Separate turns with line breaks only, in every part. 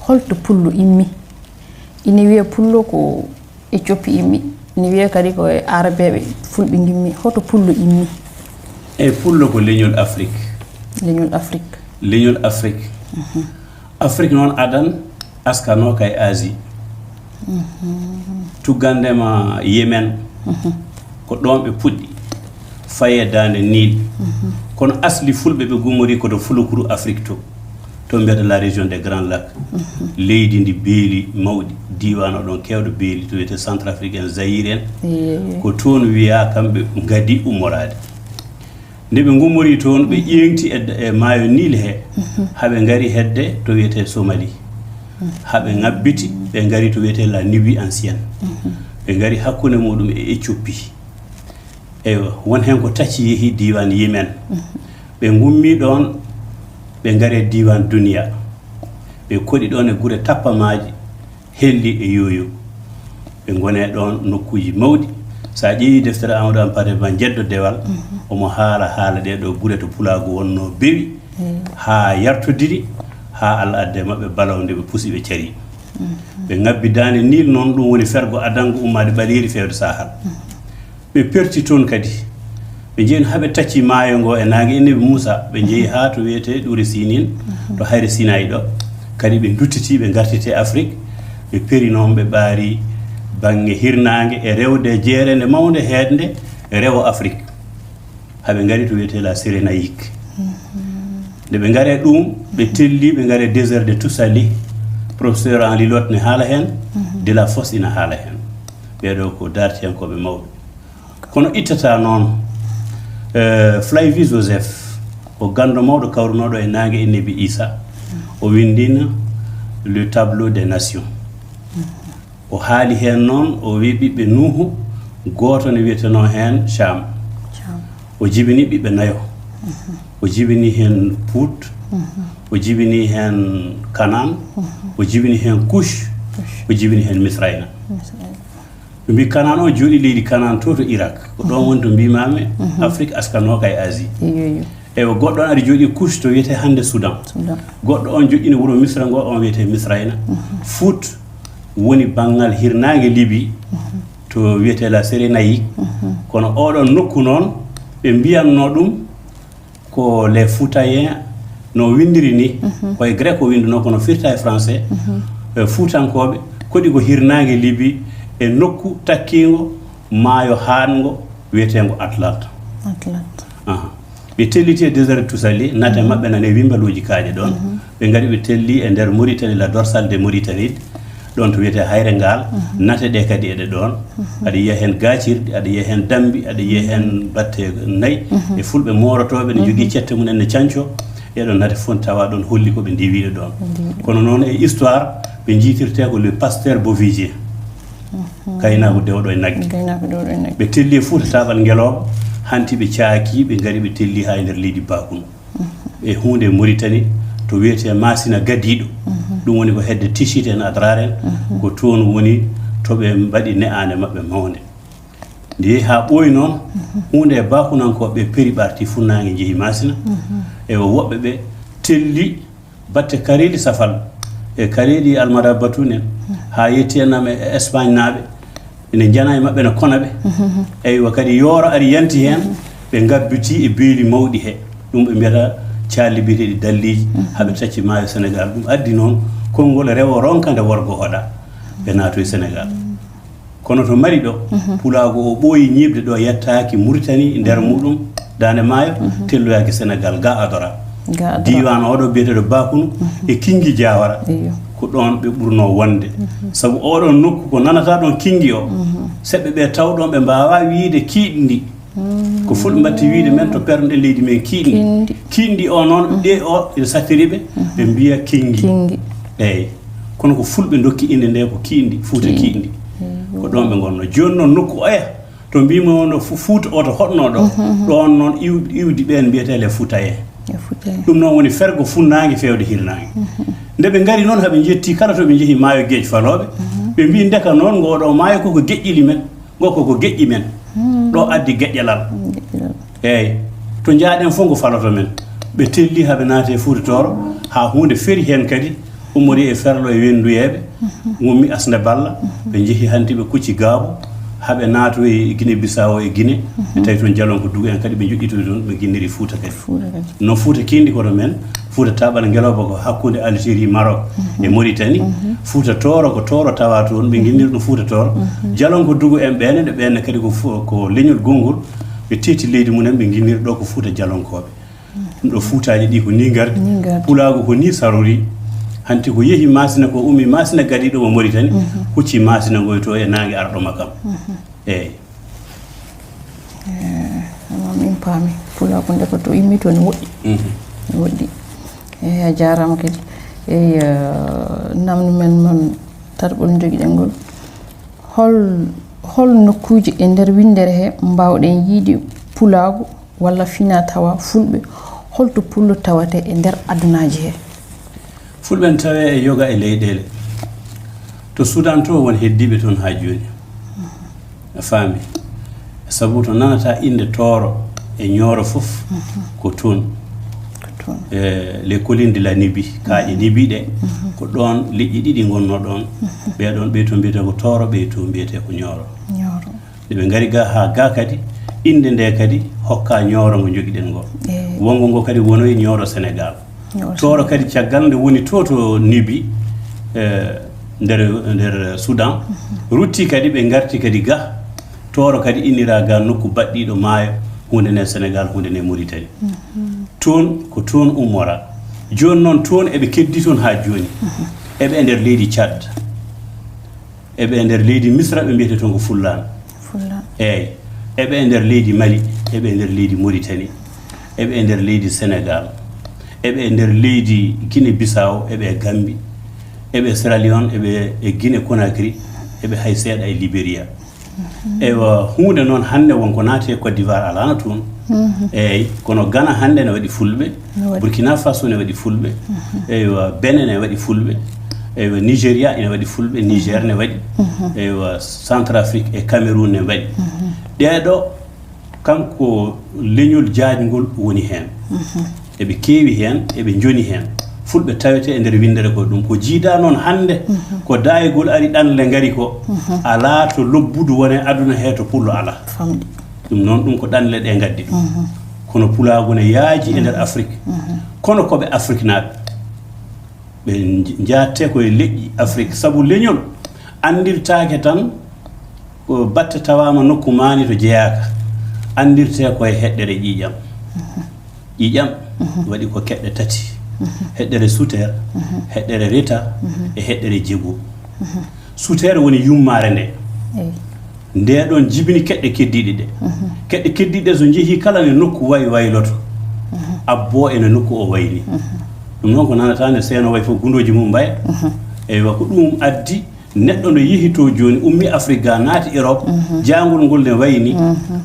holto pullu immi ina wiya pullo ko Éthiopie immi ina wiya kadi ko arabeɓe fulɓe gimmi hoto pullo immi
e pullo ko leñol Afrique
leñol Afrique
Afrique noon adan askano kay Asie tuggandema Yemen ko ɗon ɓe puɗɗi faye dande Nil kono asli fulɓe ɓe gummori ko to fulukuru Afrique to mbiyata la région des Grands Lacs leydi ndi beeli mawɗi diwan oɗon kewɗo beeli to wiyete centrafricain Zaïre en ko toon wiya kamɓe gadi ummorade nde ɓe gummori toon ɓe ƴeŋti e maayo Nil he haɓe ngari hedde to wiyete Somalie haɓe ngabbiti ɓe ngari to wiyete la Nubie ancienne ɓe ngari hakkunde muɗum e Éthiopie ewa won hen ko tacci yeehi diwan Yemen ɓe gummi ɗon ɓe ngari diwan Dunia ɓe koɗi ɗon e gure tappamaji helli e yoyo ɓe gone ɗon nokkuji mawɗi sa ƴeewi deftere Amadou Hampâté Bâ jeddo dewal omo haala ɗe ɗo gure to pulago wonno bewi ha yartodiri ha Allah adde mabɓe balawde ɓe pusi ɓe cari ɓe ngabbi dande Nil noon ɗum woni fergo adango ummade ɓaliri fewde sahal ɓe perti toon kadi ɓe jeeni haɓe tacci maayo ngo e naage inneɓe Moussa ɓe jeeyi ha to wiyete ɗure Sinin to hayre Sinayi ɗo kadi ɓe duttiti ɓe gartite Afrique ɓe peri noon ɓe ɓaari bange hirnange e rewde jeerende mawde heedde e rewo Afrique haɓe ngari to wiyete la Cyrénaïque nde ɓe ngare ɗum ɓe telli ɓe ngare désert de Toussali professeur Henri Lot ne haala hen de la Fosse ina haala hen ɓeɗo ko dartiyankoɓe mawɓe kono ittata noon Flavie Joseph ko gando mawɗo kawrunoɗo e nangue e Nebi Issa o windina le tableau des nations o haali hen noon o wi ɓiɓɓe Nuhu goto ne wiyeteno hen Cham o jibini ɓiɓɓe nayo o jibini hen Pout o jibini hen Canaan o jibini hen Cush o jibini hen Misrayna ɓe mbi Canaan o jooɗi leydi Canaan to Irak ko ɗon woni to mbimami Afrique askano kay Asie eyi goɗɗo on aɗa jooɗi Cush to wiyete hande Soudan goɗɗo on joƴƴini wuuro Misra ngo on wiyete Misrayna Fout woni banggal hirnangue Libye to wiyete la Cyrénaïque kono oɗon nokku noon ɓe mbiyanno ɗum ko les Foutayen no windiri ni koye grec o winduno kono firta e français Foutankoɓe koɗi ko hirnangue Libye e nokku takkingo maayo haango wiyetego Atlante ɓe telliti e désert Toussali nate mabɓe nane wimbaluji kaaƴe ɗon ɓe ngari ɓe telli e nder Mauritanie la dorsale de Mauritanie ɗon to wiyete hayre ngal nate ɗe kadi eɗe ɗon aɗa yiya hen gacirɗi aɗa yiya hen dambi aɗa yiya hen batte nayyi e fulɓe morotoɓe ne jogui cette mumen ne canco eɗon nate fof tawa ɗon holli koɓe ndiwiɗe ɗon kono noon e histoire ɓe jiitirte ko le pasteur bovigien kaynako dewɗo e nagge ɓe telli e Fouta taɓal ngeloɓo hanti ɓe caaki ɓe ngari ɓe telli ha e nder leydi Bakono e hunde Mauritanie to wiyete Masina Gadiɗo ɗum woni ko hedde Tichit en Adrar en ko toon woni to ɓe mbaɗi ne'ande mabɓe mawde nde yeehi ha ɓooyi noon hunde e bakunankoɓe peri ɓarti funnague jeehi Masina e woɓɓe ɓe telli batte Kareli Safal e Kareli Almada Batoun en ha yetti enam e Espagne naaɓe ene jana e mabɓe ne kona ɓe eywa kadi yooro ari yanti hen ɓe ngabbiti e beeli mawɗi he ɗum ɓe mbiyata calli biyeteɗi dalliji haɓe tacci maayo Sénégal ɗum addi noon konngol rewo ronkande worgo hoɗa ɓe naato e Sénégal kono to mari ɗo pulago o ɓooyi ñiɓde ɗo yettaki Mauritanie nder muɗum dande maayo telloyaki Sénégal ga adora diwan oɗo biyeteɗo Bakono e Kingi Diawara ko ɗon ɓe ɓurno wonde saabu oɗon nokku ko nanata ɗon Kingi o seɓɓe ɓe tawɗon ɓe mbawa wiide kiiɗi ndi ko fulɓe mbatti wiide men to perɗe leydi men kiiɗdi o noon ɗe o ene sattiriɓe ɓe mbiya Kingi eyyi kono ko fulɓe dokki inde nde ko kiiɗdi Fouta kiiɗdi ko ɗon ɓe gonno joni noon nokku oya to mbimo no Fouta o to hoɗno ɗo ɗon noon iwdi ɓen mbiyete les Foutayen ɗum noon woni fergo funnague fewde hirnague nde ɓe ngari noon haɓe jetti kala to ɓe jeehi maayo Gueƴ faloɓe ɓe mbi ndeka noon ngoɗo maayo koko geƴƴili men ngo koko geƴƴi men ɗo addi geƴƴalal eyyi to jaaɗen fof ngo faloto men ɓe telli haɓe naate Fouta Toro ha hunde feri hen kadi umori e ferlo e wenduyeɓe gummi asnde balla ɓe jeehi hanti ɓe kucci gaabo haɓe naato e Guinée Bissau e Guinée ɓe tawi toon jalonko dugu en kadi ɓe joƴƴitoy toon ɓe guinniri Fouta kadi no Fouta kindi koto men Fouta taɓal ngeloba ko hakkude Algérie Maroc e Mauritanie Fouta Toro ko Toro tawa toon ɓe guinniri ɗum Fouta Toro jalonko dugu en ɓene ɗe ɓenne kadi ko leñol gongol ɓe teeti leydi mumen ɓe guinniri ɗo ko Fouta jalonkoɓe ɗum ɗo Foutaji ɗi ko ni gardi Pulago ko ni sarori hanti ko yehi masina ko ummi masina gadiɗo mo Mauritanie hucci masina ngoy to e nangue arɗo makam eyyi
min paami Pulago nde ko to immi to ne woɗɗi ne woɗɗi eyyi a jarama kadi eyyi namdi men man tarɓol joguiɗen ngol hol nokkuji e nder windere he mbawɗen yiide Pulago walla fina tawa Fulɓe holto pullo tawate e nder adunaji he
Fulɓe tawe e yoga e leyɗele to Soudan to won heddiɓe toon ha joni a faami sabu to nanata inde Toro e Nioro fof ko toon les collines de la Nibi kaaƴe Nibi ɗe ko ɗon liƴƴi ɗiɗi gonno ɗon ɓeɗon ɓe to mbiyete ko Toro ɓe to mbiyete ko Nioro nde ɓe ngari ga ha ga kadi inde nde kadi hokka Nioro ngo joguiɗen ngo wongo ngo kadi wonoyi Nioro Sénégal Toro kadi caggal nde woni to Nibi nder Soudan rutti kadi ɓe garti kadi ga Toro kadi innira ga nokku baɗɗiɗo maayo hunde ne Sénégal hunde ne Mauritanie toon ko toon ummora joni noon toon eɓe keddi toon ha joni eɓe e nder leydi Tchad eɓe e nder leydi Misra ɓe mbiyete toon ko Fullan eyyi eɓe e nder leydi Mali eɓe e nder leydi Mauritanie eɓe e nder leydi Sénégal eɓe e nder leydi Guinée Bissau eɓe e Gambie eɓe e Sierra Leone eɓe e Guinée Conakry eɓe hay seeɗa e Libéria ewa hunde noon hande wonko naati e Côte d'Ivoire alano toon eyyi kono Ghana hande ne waɗi Fulɓe Burkina Faso ne waɗi Fulɓe eywa Benin ne waɗi Fulɓe eywa Nigéria ene waɗi Fulɓe Niger ne waɗi eywa Centrafrique e Cameroun ne waɗi ɗeɗo kanko leñol jaajgol woni hen eɓe keewi hen eɓe joni hen Fulɓe tawete e nder windere ko ɗum ko jiida noon hande ko daayigol ari ɗanle ngari ko ala to lobbudu wone aduna he to pullo ala ɗum noon ɗum ko ɗanle ɗe gaddi ɗum kono Pulago ne yaaji e nder Afrique kono koɓe Afrique naaɓe ɓe jatte koye leƴƴi Afrique sabu leñol andirtake tan ko batte tawama nokku mani to jeyaka andirte koye heɗɗere ƴiƴam ƴiƴam waɗi ko keɗɗe tati heɗɗere Souter heɗɗere Reta e heɗɗere Djebo Souter woni yummare nde nde ɗon jibini keɗɗe keddiɗe ɗe keɗɗe keddiɗe so jeehi kala ne nokku wayi wayloto abbo ene nokku o wayni ɗum noon ko nanata nde seeno way fof gundoji mum mbaya eywa ko ɗum addi neɗɗo no yehi to joni ummi Afrique ga naati Europe jangol ngol ne wayni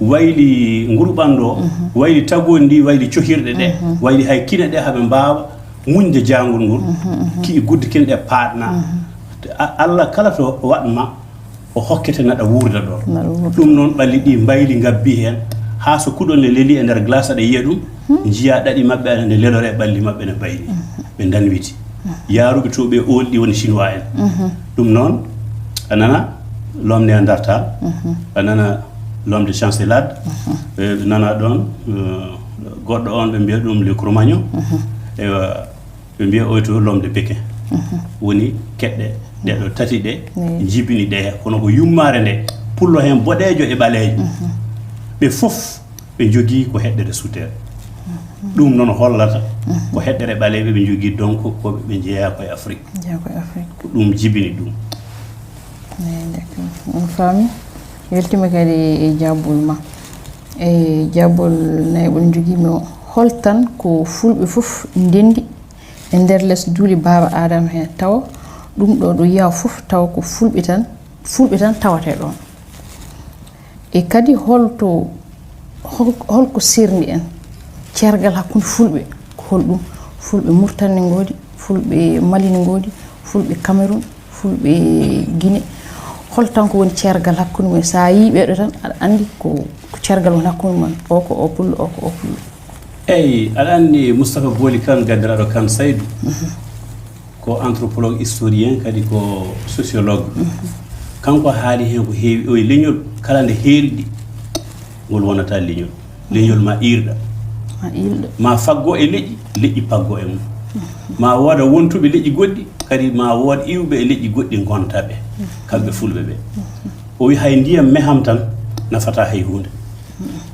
wayli ngurɓanɗo wayli tagoni ndi wayli cohirɗe ɗe wayli hay kine ɗe haɓe mbawa muñde jangol ngol ki gudde kine ɗe paɗna Allah kala to waɗma o hokkete naɗa wuurda ɗon ɗum noon ɓalli ɗi mbayli ngabbi hen ha so kuɗol ne leeli e nder glace aɗa yiya ɗum jiya ɗaɗi mabɓe aɗa nde lelore ɓalli mabɓe ne bayni ɓe danwiti yaruɓe to ɓe olɗi woni chinois en ɗum noon a nana l'homme néandertal a nana l'homme de chancelade ɓe nana ɗon goɗɗo on ɓe mbiya ɗum le Cro-Magnon ewa ɓe mbiya oyto l'homme de Pékin woni keɗɗe ɗeɗo tati ɗe jibini ɗe kono ko yummare nde pullo hen boɗejo e ɓalejo ɓe fof ɓe jogui ko heɗɗere Souter ɗum noon hollata ko heɗɗere ɓaleɓe ɓe jogui donc koɓe ɓe jeeya koye Afrique ko ɗum jibini ɗum
on faami weltima kadi e jabbol ma e jabbol nayɓol joguimi o holtan ko Fulɓe fof ndendi e nder less duuli Baba Adama he tawa ɗum ɗo ɗo yiya fof tawa ko Fulɓe tan tawate ɗon e kadi holko sirni en cergal hakkude Fulɓe ko holɗum Fulɓe Mauritanie ngodi Fulɓe Mali ngodi Fulɓe Cameroun Fulɓe Guinée holtan ko woni cergal hakkude men sa yi ɓeɗo tan aɗa andi ko cergal woni hakkude men o ko o pullo o ko o pullo
eyyi aɗa andi Moustapha Booli Kane gaddiraɗo Kane Saydou ko anthropologue historien kadi ko sociologue kanko haali hen ko heewi o leñol kala nde heerdi ngol wonata leñol ma irda ma faggo e leƴƴi paggo e mum ma woda wontuɓe leƴƴi goɗɗi kadi ma woda iwɓe e leƴƴi goɗɗi gontaɓe kamɓe fulɓe ɓe o wi hay ndiyam meham tan nafata hay hunde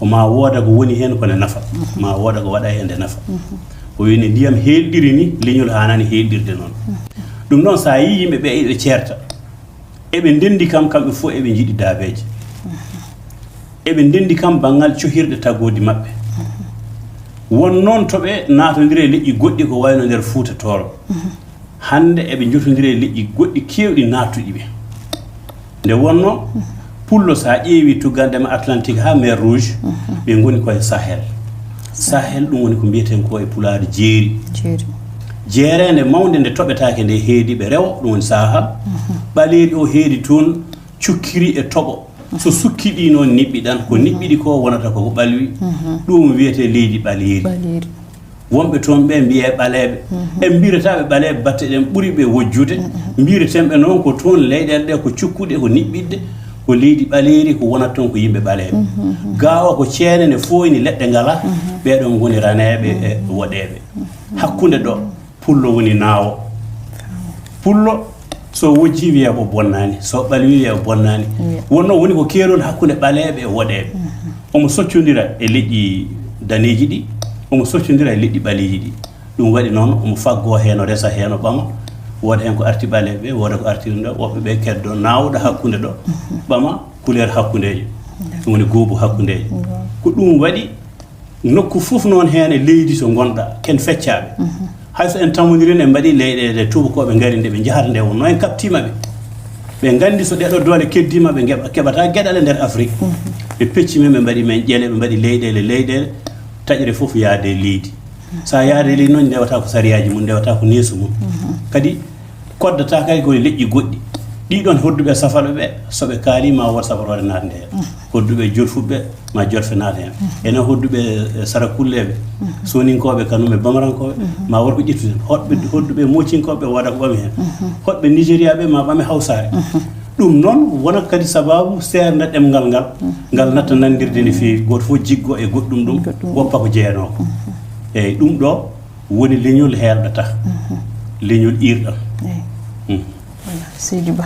o ma woda ko woni hen kone nafa ma woda ko waɗa e nde nafa o wi ne ndiyam heeldiri ni leñol hanani heeldirde noon ɗum noon sa yi yimɓeɓe eɓe ceerta eɓe ndendi kam kamɓe fof eɓe jiiɗi daabeje eɓe ndendi kam banggal cohirɗe taggodi mabɓe won noon toɓe natodiri e leƴƴi goɗɗi ko wayno nder Fuuta Tooro hande eɓe jotodiri e leƴƴi goɗɗi kewɗi nattuɗi ɓe nde wonno pullo sa ƴeewi tuggandema Atlantique ha mer Rouge ɓe goni koye Sahel ɗum woni ko mbiyeten ko e pulaar jeeri jeerende mawde nde toɓetake nde heediɓe rewo ɗum woni Sahel ɓaleeri o heedi toon cukkiri e toɓo so sukkiɗi noon niɓɓiɗan ko niɓɓiɗi ko wonata koko ɓalwi ɗum wiyete leydi ɓaleeri wonɓe toon ɓe mbiye ɓaleɓe en mbirataɓe ɓaleɓe batte ɗen ɓuuri ɓe wojjude mbiratenɓe noon ko toon leyɗele ɗe ko cukkuɗe ko niɓɓiɗde ko leydi ɓaleeri ko wonata toon ko yimɓe ɓaleɓe gawa ko ceene ne fooyni leɗɗe ngala ɓeɗon goni raneɓe e woɗeɓe hakkude ɗo pullo woni naawo pullo so wojji wiya ko bonnani so ɓalwi wiya ko bonnani wonno woni ko keerol hakkude ɓaleɓe e woɗeɓe omo soccodira e leƴƴi daneji ɗi omo soccodira e leƴƴi ɓaleji ɗi ɗum waɗi noon omo faggo hen o resa hen o ɓama woda hen ko arti ɓaleɓe woda ko arti ɗo woɓɓe ɓe keddo nawɗo hakkude ɗo ɓama couleur hakkudejo ɗum woni goobu hakkudejo ko ɗum waɗi nokku fof noon hen e leydi to gonɗa ken feccaɓe hayso en tammodiren en mbaɗi leyɗele tubakoɓe gari nde ɓe jahata nde wonno en kabtimaɓe ɓe gandi so ɗeɗo doole keddima ɓe keɓata gueɗal e nder Afrique ɓe peccime ɓe mbaɗi men ƴeele ɓe mbaɗi leyɗele taƴre fof yaade leydi sa yaade leydi noon ndewata ko sariyaji mum ndewata ko neesu mum kadi koddata kadi koye leƴƴi goɗɗi ɗiɗon hodduɓe safaɓe ɓe soɓe kaali ma wot safarore naatde hen hodduɓe jorfuɓe ma jorfe naata hen enen hodduɓe sarakulleɓe soninkoɓe kanume bamarankoɓe ma wor ko ƴettude hodduɓe mocinkoɓe woda ko ɓami hen hoɗɓe nigéria ɓe ma ɓame hawsare ɗum noon wona kadi sababu serde ɗemgal ngal natta nandirde no feewi goto fof jiggo e goɗɗum ɗum woppa ko jeeyano ko eyyi ɗum ɗo woni leñol herɗata leñol irɗam
voilà Seydou Ba